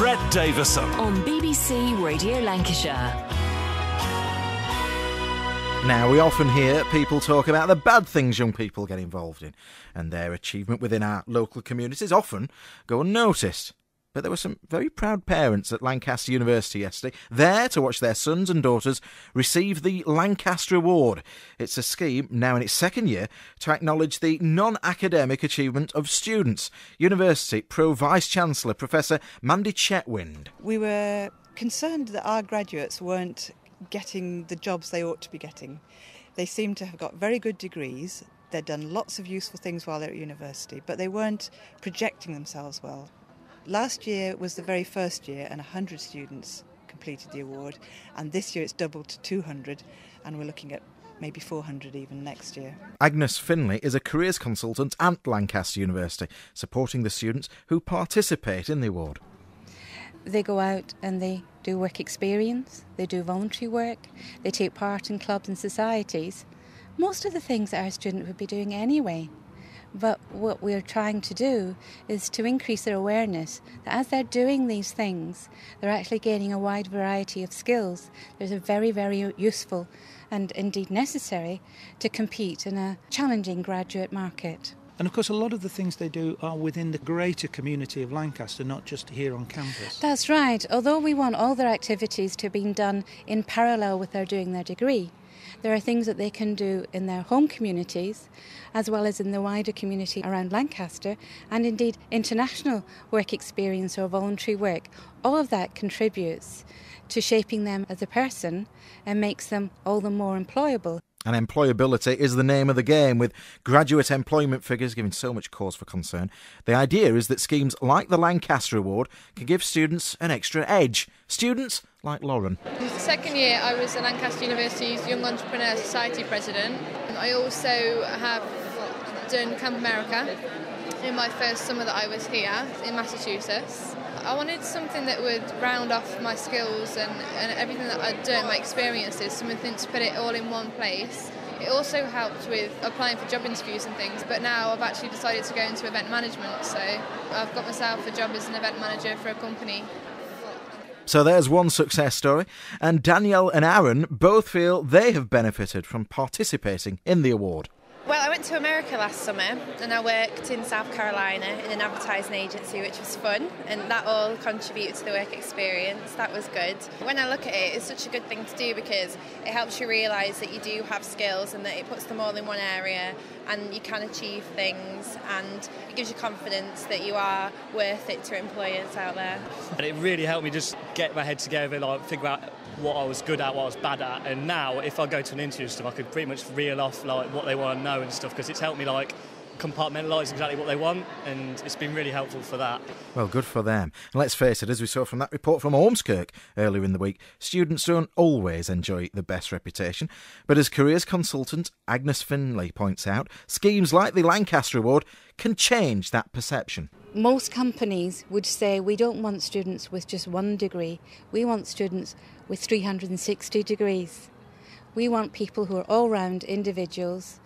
Brett Davison on BBC Radio Lancashire. Now, we often hear people talk about the bad things young people get involved in, and their achievement within our local communities often go unnoticed. But there were some very proud parents at Lancaster University yesterday, there to watch their sons and daughters receive the Lancaster Award. It's a scheme, now in its second year, to acknowledge the non-academic achievement of students. University Pro-Vice-Chancellor Professor Mandy Chetwynd. We were concerned that our graduates weren't getting the jobs they ought to be getting. They seem to have got very good degrees. They'd done lots of useful things while they're at university, but they weren't projecting themselves well. Last year was the very first year and 100 students completed the award, and this year it's doubled to 200 and we're looking at maybe 400 even next year. Agnes Finlay is a careers consultant at Lancaster University, supporting the students who participate in the award. They go out and they do work experience, they do voluntary work, they take part in clubs and societies. Most of the things that our student would be doing anyway. But what we're trying to do is to increase their awareness that as they're doing these things, they're actually gaining a wide variety of skills. There's a very, very useful and indeed necessary to compete in a challenging graduate market. And of course a lot of the things they do are within the greater community of Lancaster, not just here on campus. That's right. Although we want all their activities to be done in parallel with their doing their degree, there are things that they can do in their home communities as well as in the wider community around Lancaster, and indeed international work experience or voluntary work. All of that contributes to shaping them as a person and makes them all the more employable. And employability is the name of the game, with graduate employment figures giving so much cause for concern. The idea is that schemes like the Lancaster Award can give students an extra edge. Students like Lauren. It was the second year I was at Lancaster University's Young Entrepreneur Society president. I also have done Camp America in my first summer that I was here in Massachusetts. I wanted something that would round off my skills and everything that I'd done, my experiences, something to put it all in one place. It also helped with applying for job interviews and things, but now I've actually decided to go into event management, so I've got myself a job as an event manager for a company. So there's one success story, and Danielle and Aaron both feel they have benefited from participating in the award. Well, I went to America last summer and I worked in South Carolina in an advertising agency, which was fun, and that all contributed to the work experience. That was good. When I look at it, it's such a good thing to do because it helps you realise that you do have skills and that it puts them all in one area and you can achieve things, and it gives you confidence that you are worth it to employers out there. And it really helped me just get my head together, like figure out what I was good at, what I was bad at, and now if I go to an interview and stuff, I could pretty much reel off like what they want to know and stuff, because it's helped me like compartmentalise exactly what they want, and it's been really helpful for that. Well, good for them. And let's face it, as we saw from that report from Ormskirk earlier in the week, students don't always enjoy the best reputation. But as careers consultant Agnes Finlay points out, schemes like the Lancaster Award can change that perception. Most companies would say we don't want students with just one degree. We want students with 360 degrees. We want people who are all-round individuals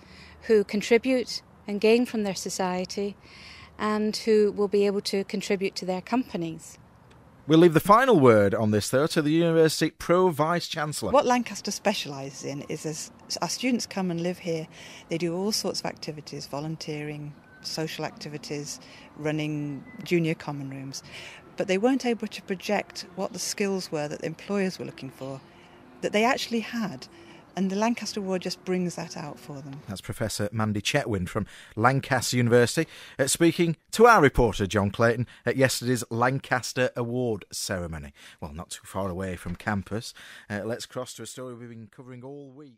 who contribute and gain from their society and who will be able to contribute to their companies. We'll leave the final word on this, though, to the University Pro-Vice-Chancellor. What Lancaster specialises in is as our students come and live here, they do all sorts of activities, volunteering, social activities, running junior common rooms, but they weren't able to project what the skills were that the employers were looking for, that they actually had. And the Lancaster Award just brings that out for them. That's Professor Mandy Chetwynd from Lancaster University, speaking to our reporter John Clayton at yesterday's Lancaster Award ceremony. Well, not too far away from campus. Let's cross to a story we've been covering all week.